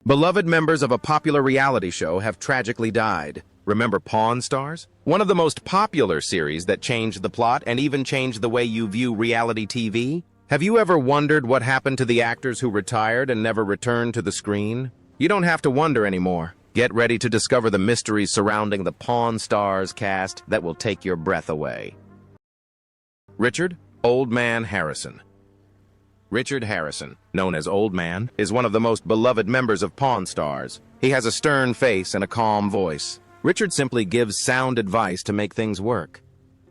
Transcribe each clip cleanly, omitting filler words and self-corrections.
Beloved members of a popular reality show have tragically died. Remember Pawn Stars? One of the most popular series that changed the plot and even changed the way you view reality TV? Have you ever wondered what happened to the actors who retired and never returned to the screen? You don't have to wonder anymore. Get ready to discover the mysteries surrounding the Pawn Stars cast that will take your breath away. Richard Old Man Harrison. Richard Harrison, known as Old Man, is one of the most beloved members of Pawn Stars. He has a stern face and a calm voice. Richard simply gives sound advice to make things work.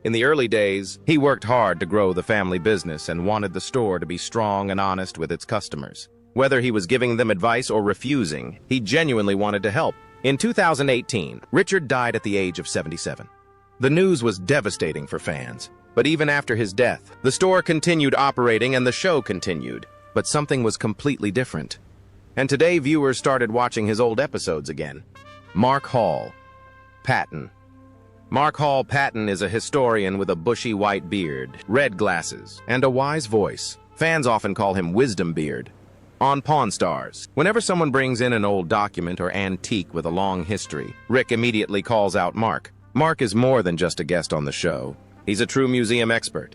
In the early days, he worked hard to grow the family business and wanted the store to be strong and honest with its customers. Whether he was giving them advice or refusing, he genuinely wanted to help. In 2018, Richard died at the age of 77. The news was devastating for fans. But even after his death, the store continued operating and the show continued. But something was completely different. And today viewers started watching his old episodes again. Mark Hall Patton. Mark Hall Patton is a historian with a bushy white beard, red glasses, and a wise voice. Fans often call him Wisdom Beard. On Pawn Stars, whenever someone brings in an old document or antique with a long history, Rick immediately calls out Mark. Mark is more than just a guest on the show. He's a true museum expert.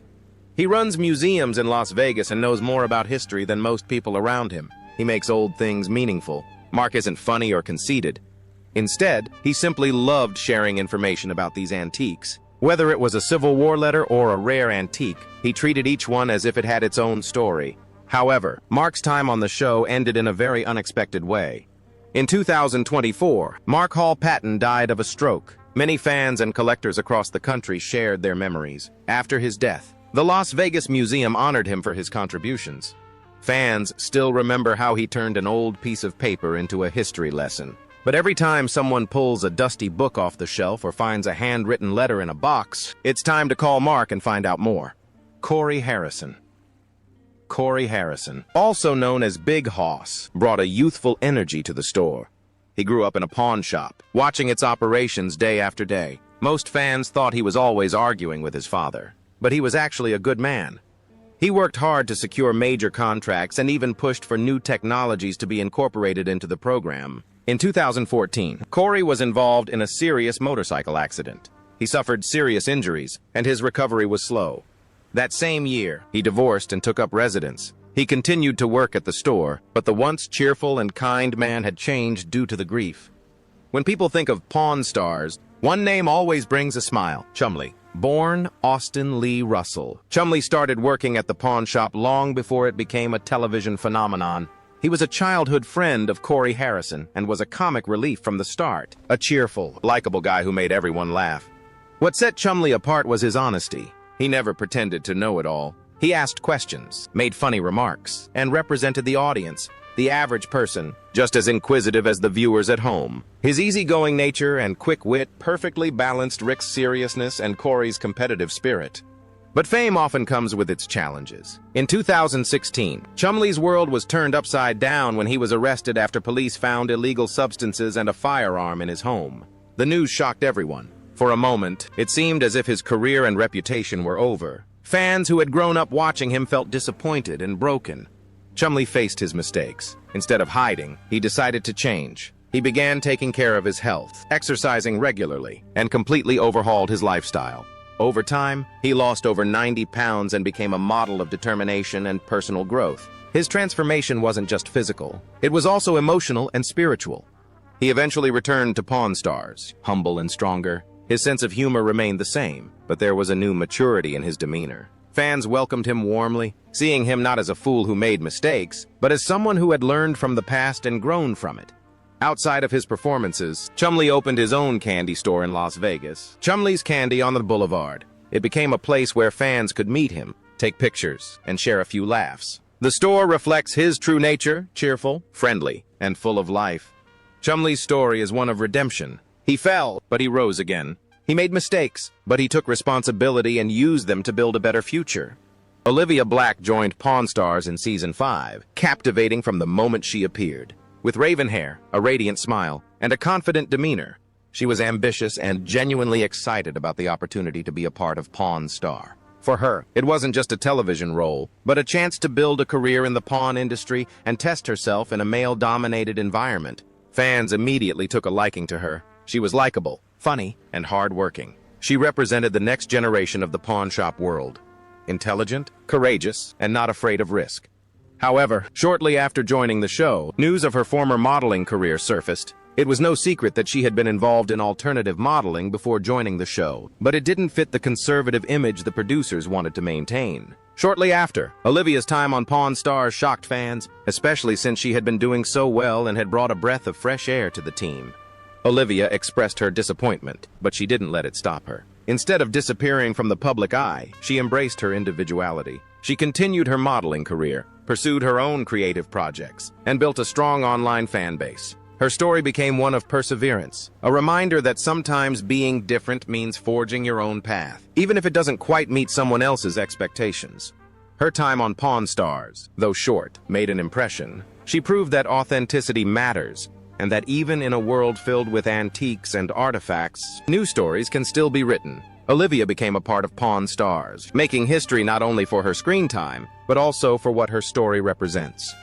He runs museums in Las Vegas and knows more about history than most people around him. He makes old things meaningful. Mark isn't funny or conceited. Instead, he simply loved sharing information about these antiques. Whether it was a Civil War letter or a rare antique, he treated each one as if it had its own story. However, Mark's time on the show ended in a very unexpected way. In 2024, Mark Hall Patton died of a stroke. Many fans and collectors across the country shared their memories. After his death, the Las Vegas Museum honored him for his contributions. Fans still remember how he turned an old piece of paper into a history lesson. But every time someone pulls a dusty book off the shelf or finds a handwritten letter in a box, it's time to call Mark and find out more. Corey Harrison. Corey Harrison, also known as Big Hoss, brought a youthful energy to the store. He grew up in a pawn shop, watching its operations day after day. Most fans thought he was always arguing with his father, but he was actually a good man. He worked hard to secure major contracts and even pushed for new technologies to be incorporated into the program. In 2014, Corey was involved in a serious motorcycle accident. He suffered serious injuries, and his recovery was slow. That same year, he divorced and took up residence. He continued to work at the store, but the once cheerful and kind man had changed due to the grief. When people think of Pawn Stars, one name always brings a smile: Chumley. Born Austin Lee Russell, Chumley started working at the pawn shop long before it became a television phenomenon. He was a childhood friend of Corey Harrison and was a comic relief from the start. A cheerful, likable guy who made everyone laugh. What set Chumley apart was his honesty. He never pretended to know it all. He asked questions, made funny remarks, and represented the audience, the average person, just as inquisitive as the viewers at home. His easygoing nature and quick wit perfectly balanced Rick's seriousness and Corey's competitive spirit. But fame often comes with its challenges. In 2016, Chumley's world was turned upside down when he was arrested after police found illegal substances and a firearm in his home. The news shocked everyone. For a moment, it seemed as if his career and reputation were over. Fans who had grown up watching him felt disappointed and broken. Chumley faced his mistakes. Instead of hiding, he decided to change. He began taking care of his health, exercising regularly, and completely overhauled his lifestyle. Over time, he lost over 90 pounds and became a model of determination and personal growth. His transformation wasn't just physical, it was also emotional and spiritual. He eventually returned to Pawn Stars, humble and stronger. His sense of humor remained the same, but there was a new maturity in his demeanor. Fans welcomed him warmly, seeing him not as a fool who made mistakes, but as someone who had learned from the past and grown from it. Outside of his performances, Chumley opened his own candy store in Las Vegas, Chumley's Candy on the Boulevard. It became a place where fans could meet him, take pictures, and share a few laughs. The store reflects his true nature: cheerful, friendly, and full of life. Chumley's story is one of redemption. He fell, but he rose again. He made mistakes, but he took responsibility and used them to build a better future. Olivia Black joined Pawn Stars in Season 5, captivating from the moment she appeared. With raven hair, a radiant smile, and a confident demeanor, she was ambitious and genuinely excited about the opportunity to be a part of Pawn Star. For her, it wasn't just a television role, but a chance to build a career in the pawn industry and test herself in a male-dominated environment. Fans immediately took a liking to her. She was likable, funny, and hard-working. She represented the next generation of the pawn shop world. Intelligent, courageous, and not afraid of risk. However, shortly after joining the show, news of her former modeling career surfaced. It was no secret that she had been involved in alternative modeling before joining the show, but it didn't fit the conservative image the producers wanted to maintain. Shortly after, Olivia's time on Pawn Stars shocked fans, especially since she had been doing so well and had brought a breath of fresh air to the team. Olivia expressed her disappointment, but she didn't let it stop her. Instead of disappearing from the public eye, she embraced her individuality. She continued her modeling career, pursued her own creative projects, and built a strong online fan base. Her story became one of perseverance, a reminder that sometimes being different means forging your own path, even if it doesn't quite meet someone else's expectations. Her time on Pawn Stars, though short, made an impression. She proved that authenticity matters, and that even in a world filled with antiques and artifacts, new stories can still be written. Olivia became a part of Pawn Stars, making history not only for her screen time, but also for what her story represents.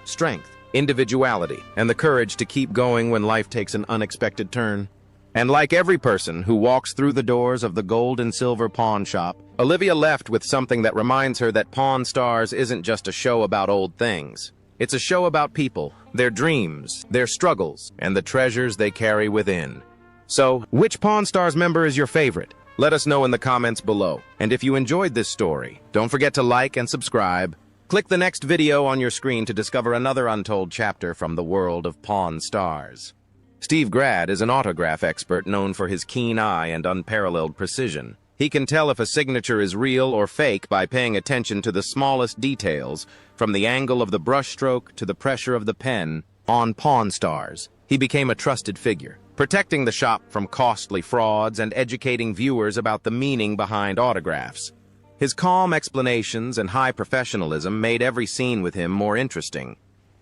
Strength, individuality, and the courage to keep going when life takes an unexpected turn. And like every person who walks through the doors of the gold and silver pawn shop, Olivia left with something that reminds her that Pawn Stars isn't just a show about old things. It's a show about people, their dreams, their struggles, and the treasures they carry within. So, which Pawn Stars member is your favorite? Let us know in the comments below. And if you enjoyed this story, don't forget to like and subscribe. Click the next video on your screen to discover another untold chapter from the world of Pawn Stars. Steve Grad is an autograph expert known for his keen eye and unparalleled precision. He can tell if a signature is real or fake by paying attention to the smallest details, from the angle of the brushstroke to the pressure of the pen. On Pawn Stars, he became a trusted figure, protecting the shop from costly frauds and educating viewers about the meaning behind autographs. His calm explanations and high professionalism made every scene with him more interesting.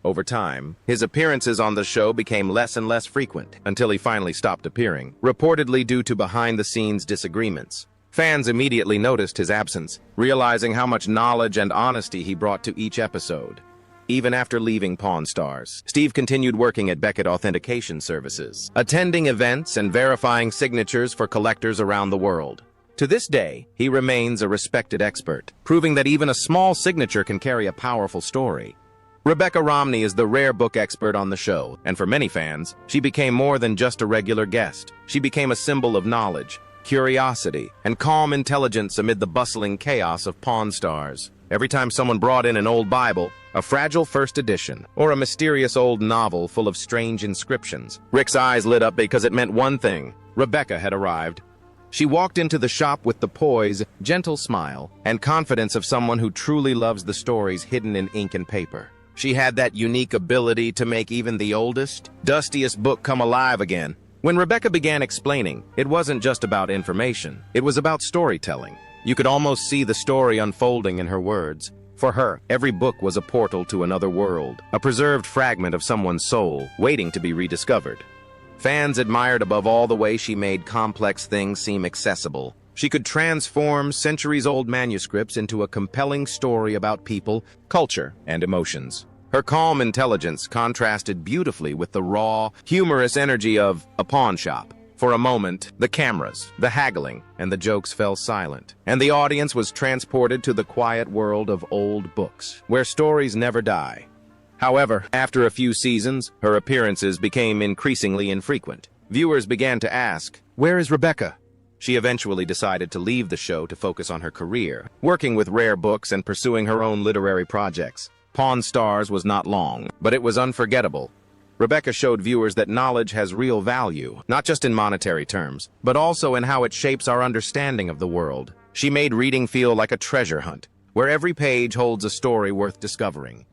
Over time, his appearances on the show became less and less frequent, until he finally stopped appearing, reportedly due to behind-the-scenes disagreements. Fans immediately noticed his absence, realizing how much knowledge and honesty he brought to each episode. Even after leaving Pawn Stars, Steve continued working at Beckett Authentication Services, attending events and verifying signatures for collectors around the world. To this day, he remains a respected expert, proving that even a small signature can carry a powerful story. Rebecca Romney is the rare book expert on the show, and for many fans, she became more than just a regular guest. She became a symbol of knowledge, curiosity, and calm intelligence amid the bustling chaos of Pawn Stars. Every time someone brought in an old Bible, a fragile first edition, or a mysterious old novel full of strange inscriptions, Rick's eyes lit up because it meant one thing: Rebecca had arrived. She walked into the shop with the poise, gentle smile, and confidence of someone who truly loves the stories hidden in ink and paper. She had that unique ability to make even the oldest, dustiest book come alive again. When Rebecca began explaining, it wasn't just about information, it was about storytelling. You could almost see the story unfolding in her words. For her, every book was a portal to another world, a preserved fragment of someone's soul, waiting to be rediscovered. Fans admired above all the way she made complex things seem accessible. She could transform centuries-old manuscripts into a compelling story about people, culture, and emotions. Her calm intelligence contrasted beautifully with the raw, humorous energy of a pawn shop. For a moment, the cameras, the haggling, and the jokes fell silent, and the audience was transported to the quiet world of old books, where stories never die. However, after a few seasons, her appearances became increasingly infrequent. Viewers began to ask, "Where is Rebecca?" She eventually decided to leave the show to focus on her career, working with rare books and pursuing her own literary projects. Pawn Stars was not long, but it was unforgettable. Rebecca showed viewers that knowledge has real value, not just in monetary terms, but also in how it shapes our understanding of the world. She made reading feel like a treasure hunt, where every page holds a story worth discovering.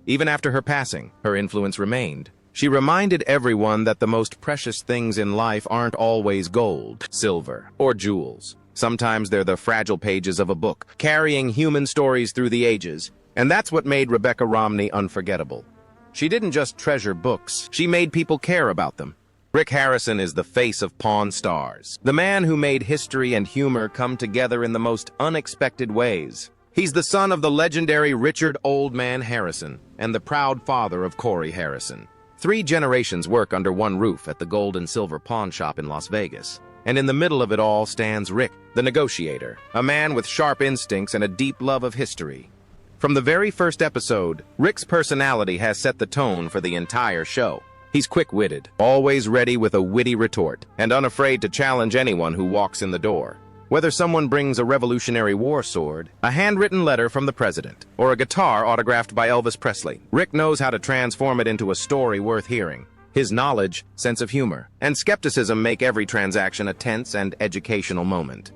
Even after her passing, her influence remained. She reminded everyone that the most precious things in life aren't always gold, silver, or jewels. Sometimes they're the fragile pages of a book, carrying human stories through the ages. And that's what made Rebecca Romney unforgettable. She didn't just treasure books, she made people care about them. Rick Harrison is the face of Pawn Stars, the man who made history and humor come together in the most unexpected ways. He's the son of the legendary Richard Old Man Harrison and the proud father of Corey Harrison. 3 generations work under one roof at the gold and silver pawn shop in Las Vegas. And in the middle of it all stands Rick, the negotiator, a man with sharp instincts and a deep love of history. From the very first episode, Rick's personality has set the tone for the entire show. He's quick-witted, always ready with a witty retort, and unafraid to challenge anyone who walks in the door. Whether someone brings a Revolutionary War sword, a handwritten letter from the president, or a guitar autographed by Elvis Presley, Rick knows how to transform it into a story worth hearing. His knowledge, sense of humor, and skepticism make every transaction a tense and educational moment.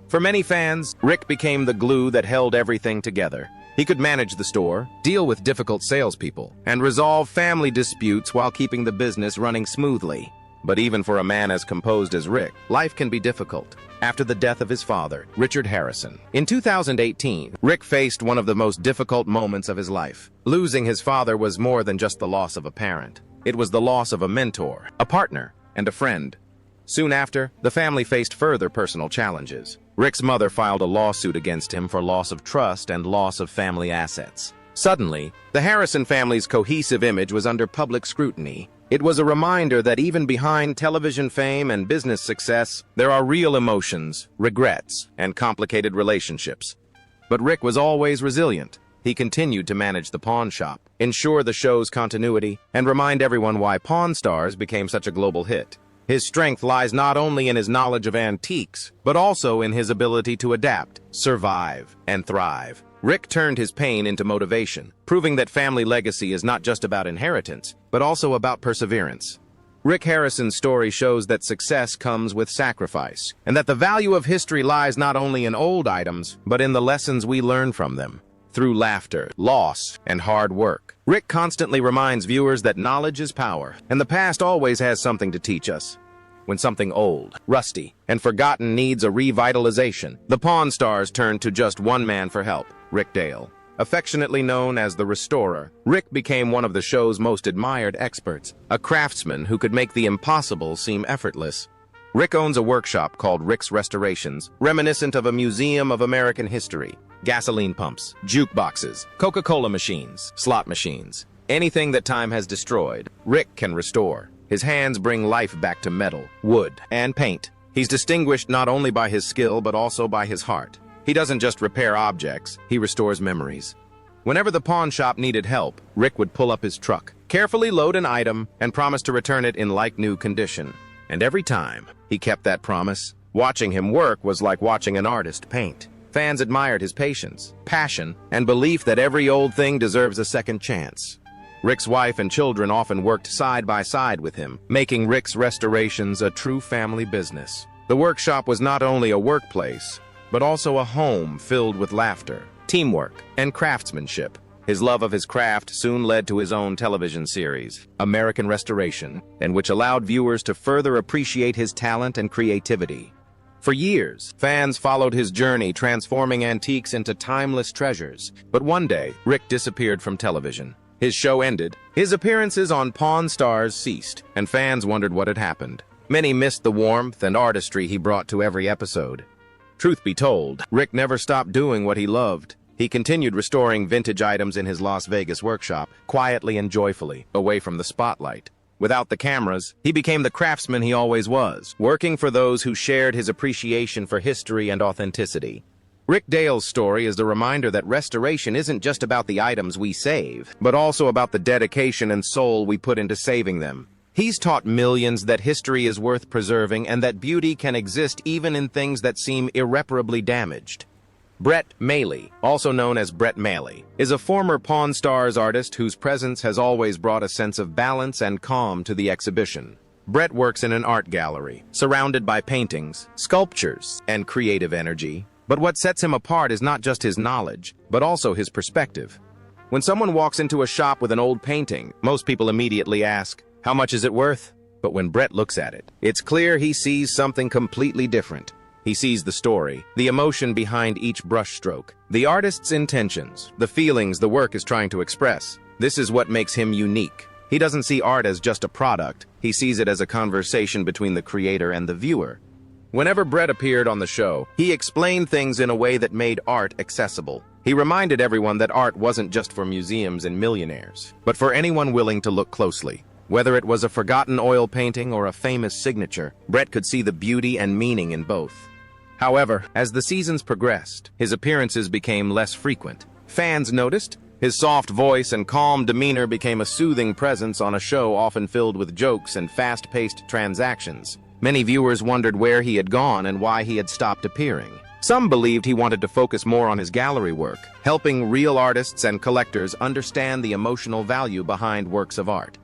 For many fans, Rick became the glue that held everything together. He could manage the store, deal with difficult salespeople, and resolve family disputes while keeping the business running smoothly. But even for a man as composed as Rick, life can be difficult. After the death of his father, Richard Harrison, in 2018, Rick faced one of the most difficult moments of his life. Losing his father was more than just the loss of a parent. It was the loss of a mentor, a partner, and a friend. Soon after, the family faced further personal challenges. Rick's mother filed a lawsuit against him for loss of trust and loss of family assets. Suddenly, the Harrison family's cohesive image was under public scrutiny. It was a reminder that even behind television fame and business success, there are real emotions, regrets, and complicated relationships. But Rick was always resilient. He continued to manage the pawn shop, ensure the show's continuity, and remind everyone why Pawn Stars became such a global hit. His strength lies not only in his knowledge of antiques, but also in his ability to adapt, survive, and thrive. Rick turned his pain into motivation, proving that family legacy is not just about inheritance, but also about perseverance. Rick Harrison's story shows that success comes with sacrifice, and that the value of history lies not only in old items, but in the lessons we learn from them. Through laughter, loss, and hard work, Rick constantly reminds viewers that knowledge is power, and the past always has something to teach us. When something old, rusty, and forgotten needs a revitalization, the Pawn Stars turn to just one man for help, Rick Dale. Affectionately known as the Restorer, Rick became one of the show's most admired experts, a craftsman who could make the impossible seem effortless. Rick owns a workshop called Rick's Restorations, reminiscent of a museum of American history. Gasoline pumps, jukeboxes, Coca-Cola machines, slot machines. Anything that time has destroyed, Rick can restore. His hands bring life back to metal, wood, and paint. He's distinguished not only by his skill, but also by his heart. He doesn't just repair objects, he restores memories. Whenever the pawn shop needed help, Rick would pull up his truck, carefully load an item, and promise to return it in like-new condition. And every time, he kept that promise. Watching him work was like watching an artist paint. Fans admired his patience, passion, and belief that every old thing deserves a second chance. Rick's wife and children often worked side by side with him, making Rick's restorations a true family business. The workshop was not only a workplace, but also a home filled with laughter, teamwork, and craftsmanship. His love of his craft soon led to his own television series, American Restoration, and which allowed viewers to further appreciate his talent and creativity. For years, fans followed his journey, transforming antiques into timeless treasures. But one day, Rick disappeared from television. His show ended, his appearances on Pawn Stars ceased, and fans wondered what had happened. Many missed the warmth and artistry he brought to every episode. Truth be told, Rick never stopped doing what he loved. He continued restoring vintage items in his Las Vegas workshop, quietly and joyfully, away from the spotlight. Without the cameras, he became the craftsman he always was, working for those who shared his appreciation for history and authenticity. Rick Dale's story is the reminder that restoration isn't just about the items we save, but also about the dedication and soul we put into saving them. He's taught millions that history is worth preserving and that beauty can exist even in things that seem irreparably damaged. Brett Mailey, also known as Brett Mailey, is a former Pawn Stars artist whose presence has always brought a sense of balance and calm to the exhibition. Brett works in an art gallery, surrounded by paintings, sculptures, and creative energy. But what sets him apart is not just his knowledge, but also his perspective. When someone walks into a shop with an old painting, most people immediately ask, "How much is it worth?" But when Brett looks at it, it's clear he sees something completely different. He sees the story, the emotion behind each brushstroke, the artist's intentions, the feelings the work is trying to express. This is what makes him unique. He doesn't see art as just a product. He sees it as a conversation between the creator and the viewer. Whenever Brett appeared on the show, he explained things in a way that made art accessible. He reminded everyone that art wasn't just for museums and millionaires, but for anyone willing to look closely. Whether it was a forgotten oil painting or a famous signature, Brett could see the beauty and meaning in both. However, as the seasons progressed, his appearances became less frequent. Fans noticed his soft voice and calm demeanor became a soothing presence on a show often filled with jokes and fast-paced transactions. Many viewers wondered where he had gone and why he had stopped appearing. Some believed he wanted to focus more on his gallery work, helping real artists and collectors understand the emotional value behind works of art.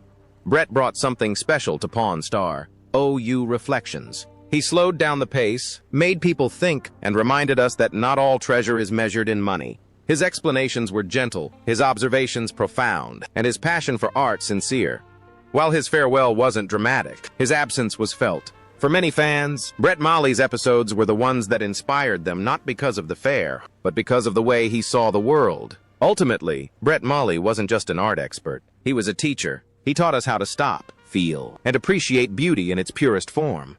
Brett brought something special to Pawn Star: OU Reflections. He slowed down the pace, made people think, and reminded us that not all treasure is measured in money. His explanations were gentle, his observations profound, and his passion for art sincere. While his farewell wasn't dramatic, his absence was felt. For many fans, Brett Molley's episodes were the ones that inspired them not because of the fare, but because of the way he saw the world. Ultimately, Brett Molley wasn't just an art expert. He was a teacher. He taught us how to stop, feel, and appreciate beauty in its purest form.